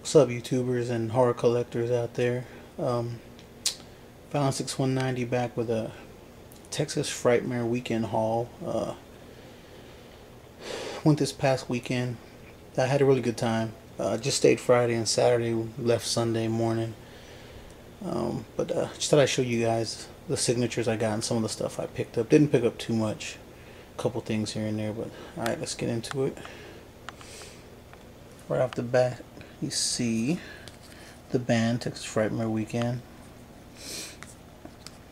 What's up, YouTubers and horror collectors out there? Found 6190 back with a Texas Frightmare Weekend haul. Went this past weekend. I had a really good time. Just stayed Friday and Saturday. Left Sunday morning. But just thought I'd show you guys the signatures I got and some of the stuff I picked up. Didn't pick up too much. A couple things here and there, but alright, let's get into it. Right off the bat, you see the band Texas Frightmare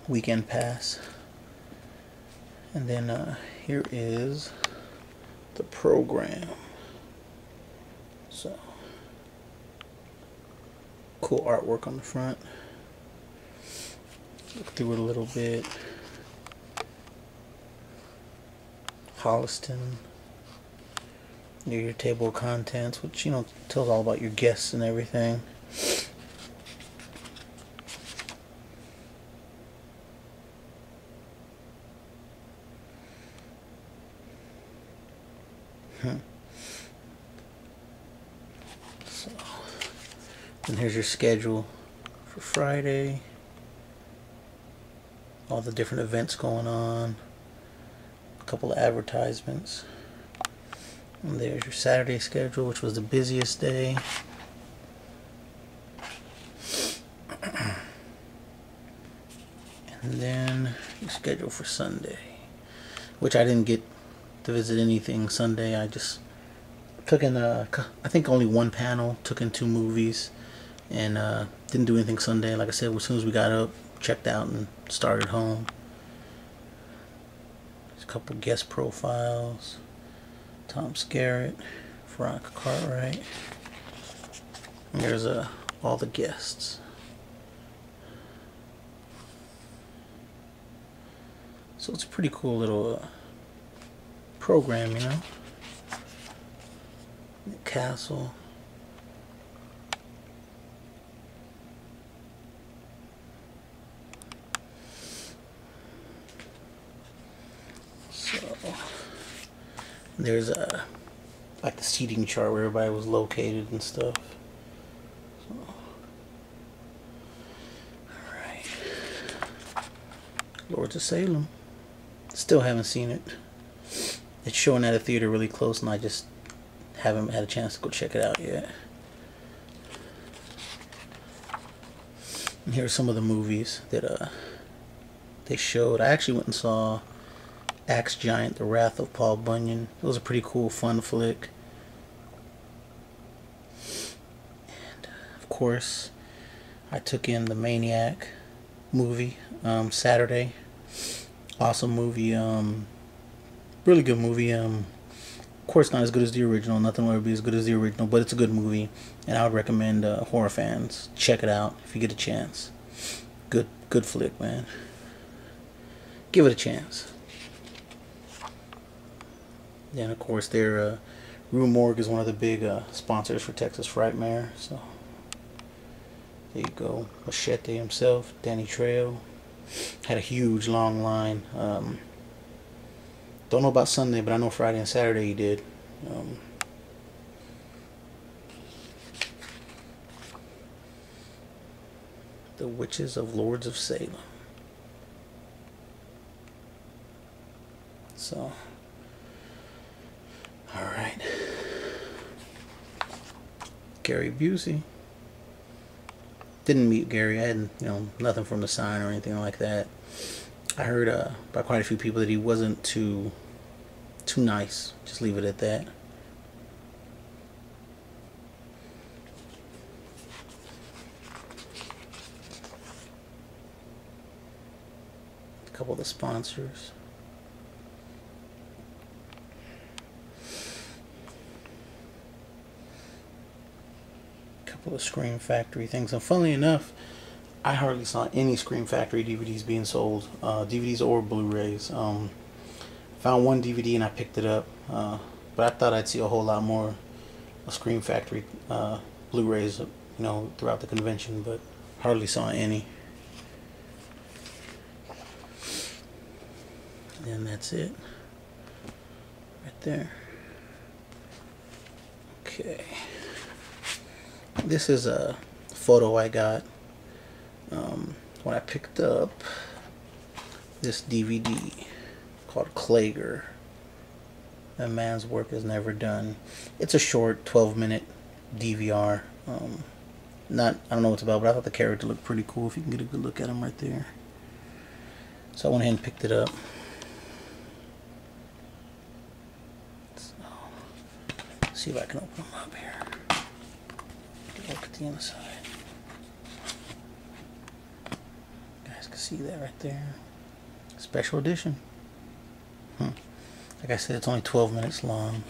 Weekend Pass, and then here is the program. So cool artwork on the front. Look through it a little bit. Holliston. Near your table of contents, which tells all about your guests and everything. So, and here's your schedule for Friday. All the different events going on. A couple of advertisements. And there's your Saturday schedule, which was the busiest day. And then your schedule for Sunday, which I didn't get to visit anything Sunday. I just took in, I think only one panel, took in 2 movies, and didn't do anything Sunday. Like I said, as soon as we got up, checked out, and started home. There's a couple guest profiles. Tom Skerritt, Veronica Cartwright. And there's all the guests. So it's a pretty cool little program, The castle. So there's like the seating chart where everybody was located and stuff. So, alright. Lords of Salem. Still haven't seen it. It's showing at a theater really close, and I just haven't had a chance to go check it out yet. And here's some of the movies that they showed. I actually went and saw Axe Giant, The Wrath of Paul Bunyan. It was a pretty cool, fun flick. And of course, I took in the Maniac movie Saturday. Awesome movie. Really good movie. Of course, not as good as the original. Nothing will ever be as good as the original, but it's a good movie, and I would recommend horror fans check it out if you get a chance. Good flick, man. Give it a chance. Then, of course, their Rue Morgue is one of the big sponsors for Texas Frightmare. So there you go. Machete himself, Danny Trejo. Had a huge long line. Don't know about Sunday, but I know Friday and Saturday he did. The Witches of Lords of Salem. So, alright. Gary Busey. Didn't meet Gary. I had nothing from the sign or anything like that. I heard by quite a few people that he wasn't too nice. Just leave it at that. A couple of the sponsors. Of Scream Factory things, and funnily enough, I hardly saw any Scream Factory DVDs being sold, DVDs or Blu-rays. Found one DVD and I picked it up, but I thought I'd see a whole lot more Scream Factory Blu-rays, throughout the convention, but hardly saw any. And that's it, right there. Okay. This is a photo I got when I picked up this DVD called Klager. A Man's Work Is Never Done. It's a short 12-minute DVR. I don't know what it's about, but I thought the character looked pretty cool. If you can get a good look at him right there. So I went ahead and picked it up. So, see if I can open them up here. Get a look at the inside. You guys can see that right there. Special edition. Like I said, it's only 12 minutes long.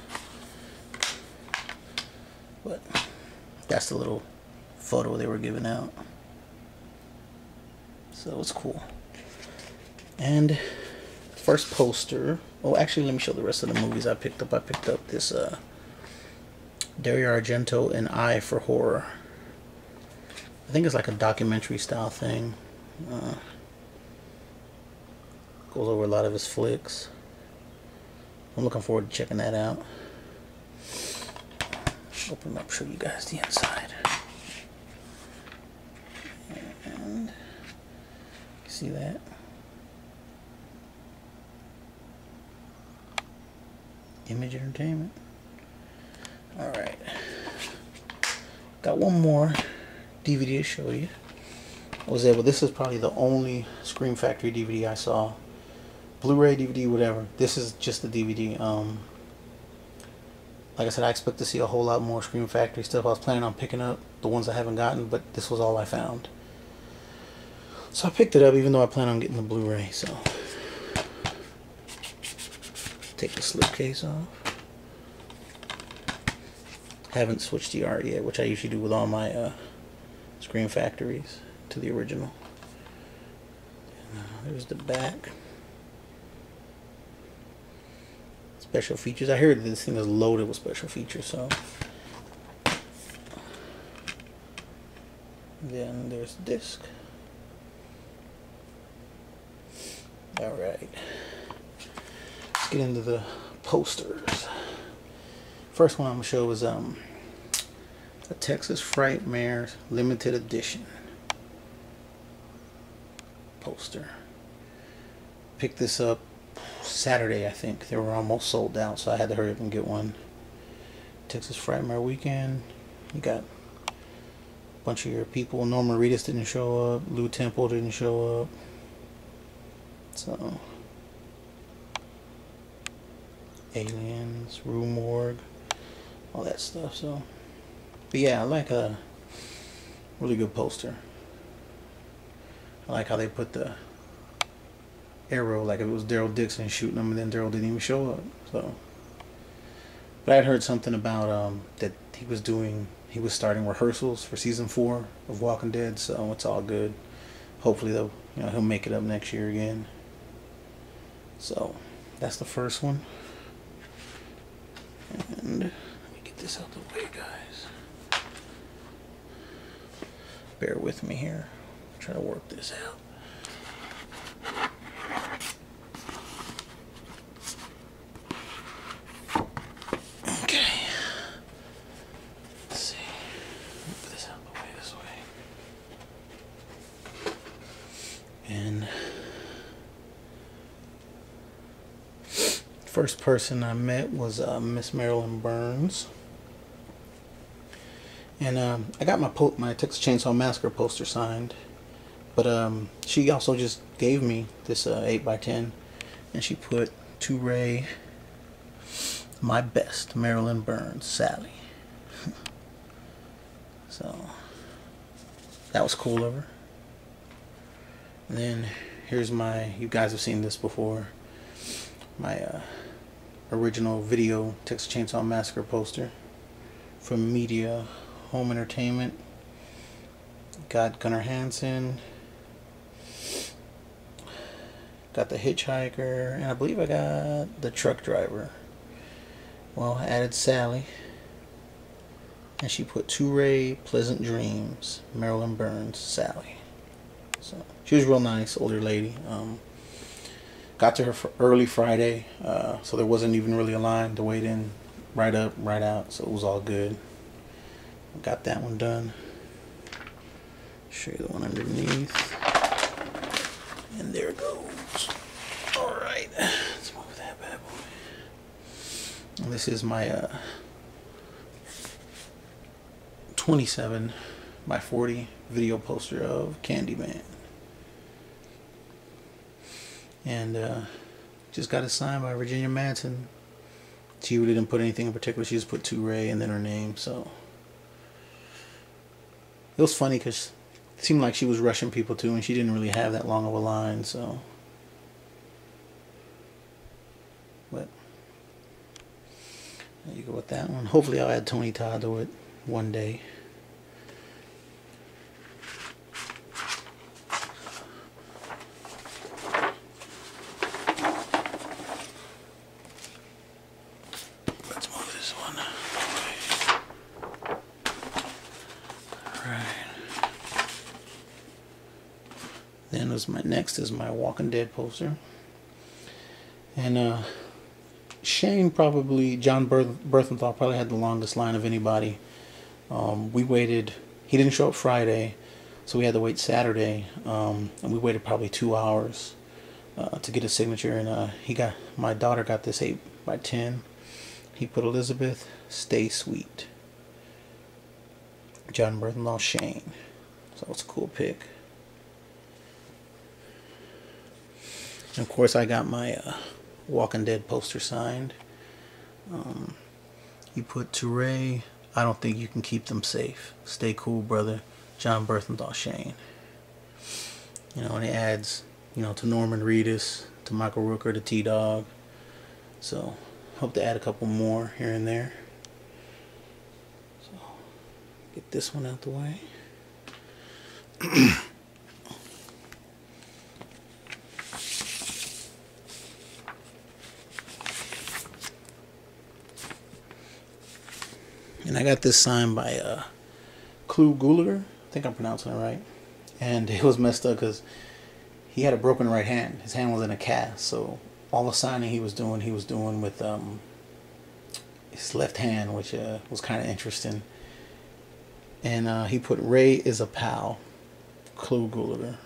But that's the little photo they were giving out. So it's cool. And first poster. Oh, actually, let me show the rest of the movies I picked up. I picked up this Dario Argento, An Eye for Horror. I think it's like a documentary style thing. Goes over a lot of his flicks. I'm looking forward to checking that out. Open them up, show you guys the inside. And you see that? Image Entertainment. Alright. Got one more DVD to show you. This is probably the only Scream Factory DVD I saw. Blu-ray, DVD, whatever. This is just the DVD. Like I said, I expect to see a whole lot more Scream Factory stuff. I was planning on picking up the ones I haven't gotten, but this was all I found. So I picked it up, even though I plan on getting the Blu-ray. So take the slipcase off. Haven't switched the art yet, which I usually do with all my Scream Factories to the original. There's the back. Special features. I heard this thing is loaded with special features, so. Then there's the disc. Alright. Let's get into the posters. First one I'm going to show is a Texas Frightmare limited edition poster. Picked this up Saturday, I think. They were almost sold out, so I had to hurry up and get one. Texas Frightmare Weekend. You got a bunch of your people. Norman Reedus didn't show up. Lou Temple didn't show up. So, Aliens, Rue Morgue, all that stuff. So, but yeah, I like a really good poster. I like how they put the arrow, like if it was Daryl Dixon shooting them, and then Daryl didn't even show up. So, but I had heard something about that he was starting rehearsals for season 4 of Walking Dead. So it's all good. Hopefully he'll make it up next year again. So that's the first one. And let me get this out the way, guys. Bear with me here. Try to work this out. And first person I met was Miss Marilyn Burns, and I got my Texas Chainsaw Massacre poster signed, but she also just gave me this 8x10, and she put to Ray, my best, Marilyn Burns, Sally. So that was cool of her. And then here's you guys have seen this before, my original video Texas Chainsaw Massacre poster from Media Home Entertainment. Got Gunnar Hansen, got the Hitchhiker, and I believe I got the Truck Driver. Well, I added Sally, and she put to Ray, Pleasant Dreams, Marilyn Burns, Sally. So she was real nice, older lady. Got to her early Friday, so there wasn't even really a line to wait in, right up, right out, so it was all good. got that one done. Show you the one underneath. And there it goes. Alright, let's move that bad boy. And this is my 27 by 40 video poster of Candyman. And just got it signed by Virginia Madsen. She really didn't put anything in particular. She just put to Ray and then her name. So it was funny because it seemed like she was rushing people too, and she didn't really have that long of a line. So, but there you go with that one. Hopefully, I'll add Tony Todd to it one day. Then my next is my Walking Dead poster, and Shane probably, John Berthenthal probably had the longest line of anybody. We waited. He didn't show up Friday, so we had to wait Saturday, and we waited probably 2 hours to get a signature. And my daughter got this 8x10. He put Elizabeth, stay sweet. John Berthenthal, Shane. So it's a cool pick. And of course, I got my Walking Dead poster signed. He put to Ray, I don't think you can keep them safe. Stay cool, brother. John Berthenthal, Shane. You know, and it adds, you know, to Norman Reedus, to Michael Rooker, to T-Dog. So, hope to add a couple more here and there. So, get this one out the way. And I got this signed by Clu Gulager. I think I'm pronouncing it right. And it was messed up because he had a broken right hand. His hand was in a cast. So all the signing he was doing with his left hand, which was kind of interesting. And he put Ray is a pal, Clu Gulager.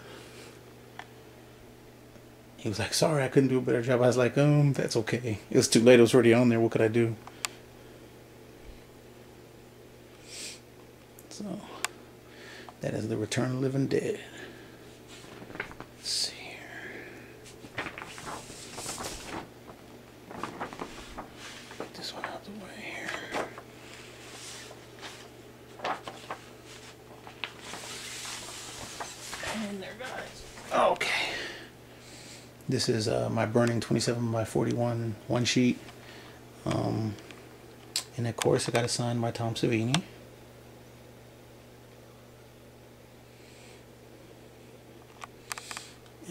He was like, sorry, I couldn't do a better job. I was like, that's okay. It was too late. It was already on there. What could I do? So, that is the Return of the Living Dead. Let's see here. Get this one out the way here. And there, guys. Okay. This is my Burning 27 by 41 one sheet. And of course, I got it signed by Tom Savini.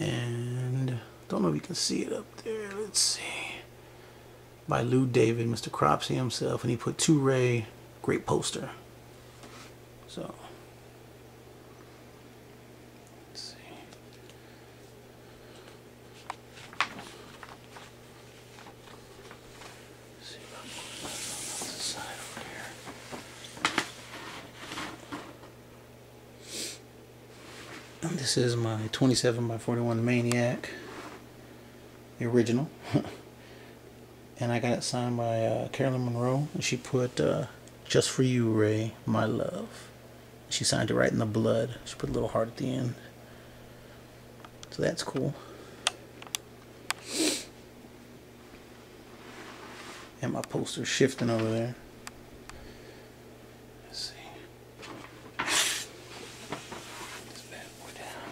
And don't know if you can see it up there. Let's see. By Lou David, Mr. Cropsey himself, and he put to Ray, great poster. So let's see. Let's see if I'm on the side over here. And this is my 27 by 41 Maniac, the original. And I got it signed by Carolyn Monroe, and she put just for you, Ray, my love. She signed it right in the blood. She put a little heart at the end. So that's cool. And my poster's shifting over there. Let's see. This bad boy down.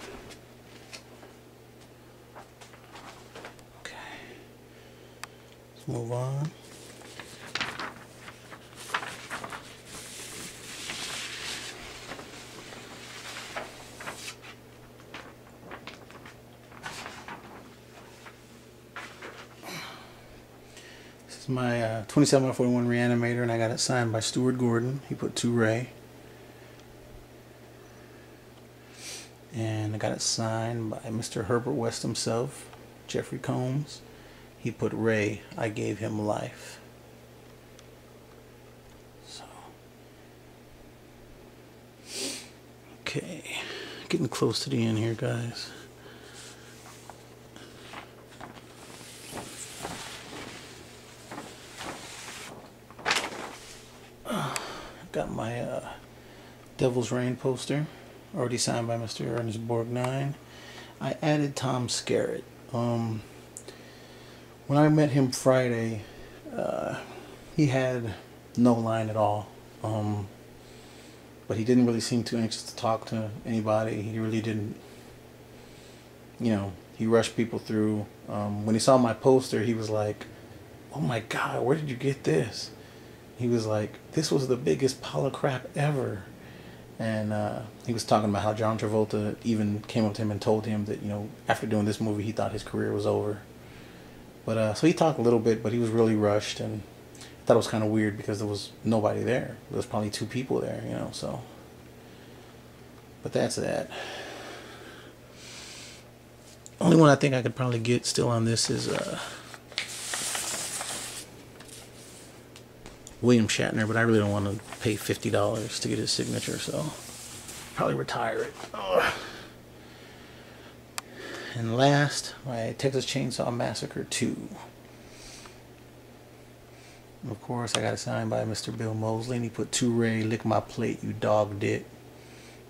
Okay. Let's move on. My 27 by 41 Re-Animator, and I got it signed by Stuart Gordon. He put to Ray. And I got it signed by Mr. Herbert West himself, Jeffrey Combs. He put Ray, I gave him life. So Okay, getting close to the end here, guys. Got my Devil's Reign poster, already signed by Mr. Ernest Borgnine. I added Tom Skerritt. When I met him Friday, he had no line at all. But he didn't really seem too anxious to talk to anybody. He really didn't, you know, he rushed people through. When he saw my poster, he was like, "Oh my God, where did you get this?" He was like, "This was the biggest pile of crap ever." And he was talking about how John Travolta even came up to him and told him that, you know, after doing this movie, he thought his career was over. But so he talked a little bit, but he was really rushed, and I thought it was kind of weird because there was nobody there. There was probably 2 people there, you know, so. But that's that. Only one I think I could probably get still on this is William Shatner, but I really don't want to pay $50 to get his signature, so probably retire it. Ugh. And last, my Texas Chainsaw Massacre 2. Of course, I got it signed by Mr. Bill Moseley, and he put, "To Ray, lick my plate, you dog dick.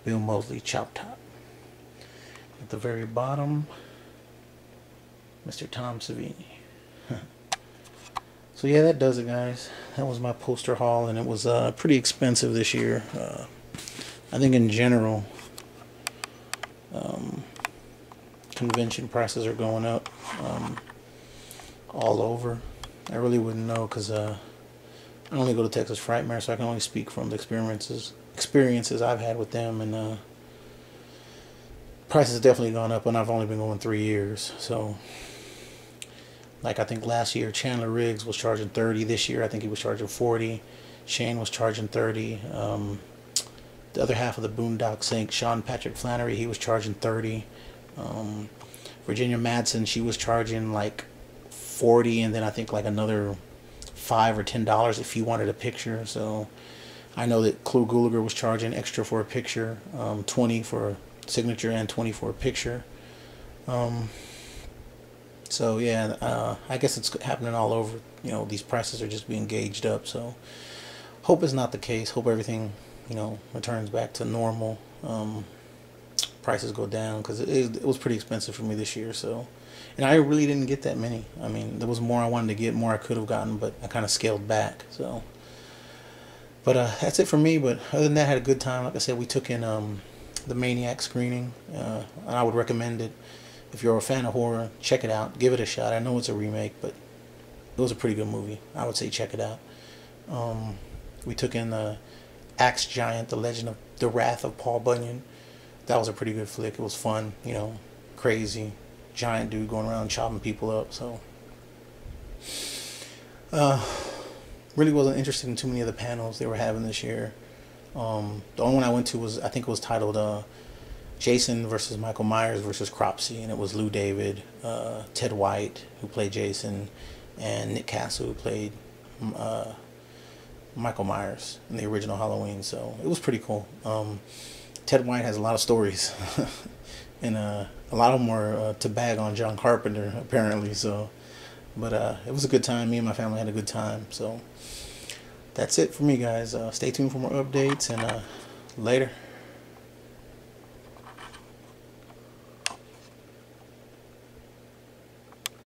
Bill Moseley, chop top." At the very bottom, Mr. Tom Savini. So yeah, that does it, guys. That was my poster haul, and it was pretty expensive this year. I think in general, convention prices are going up all over. I really wouldn't know because I only go to Texas Frightmare, so I can only speak from the experiences I've had with them, and prices have definitely gone up, and I've only been going 3 years. So, like, I think last year Chandler Riggs was charging $30. This year I think he was charging $40. Shane was charging $30. The other half of the Boondock Saints, Sean Patrick Flannery, he was charging $30. Virginia Madsen, she was charging like $40, and then I think like another $5 or $10 if you wanted a picture. So I know that Clue Gulager was charging extra for a picture, $20 for a signature and $20 for a picture. So yeah, I guess it's happening all over. You know, these prices are just being gauged up. So hope it's not the case. Hope everything, you know, returns back to normal. Prices go down, because it was pretty expensive for me this year. So, and I really didn't get that many. I mean, there was more I wanted to get, more I could have gotten, but I kind of scaled back. So, but that's it for me. But other than that, I had a good time. Like I said, we took in the Maniac screening, and I would recommend it. If you're a fan of horror, check it out. Give it a shot. I know it's a remake, but it was a pretty good movie. I would say check it out. We took in the Axe Giant, The Legend of the Wrath of Paul Bunyan. That was a pretty good flick. It was fun, you know, crazy giant dude going around chopping people up. So really wasn't interested in too many of the panels they were having this year. The only one I went to was, I think it was titled Jason versus Michael Myers versus Cropsey, and it was Lou David, Ted White, who played Jason, and Nick Castle, who played Michael Myers in the original Halloween. So it was pretty cool. Ted White has a lot of stories, and a lot of them were to bag on John Carpenter, apparently. So, but it was a good time. Me and my family had a good time. So that's it for me, guys. Stay tuned for more updates, and later.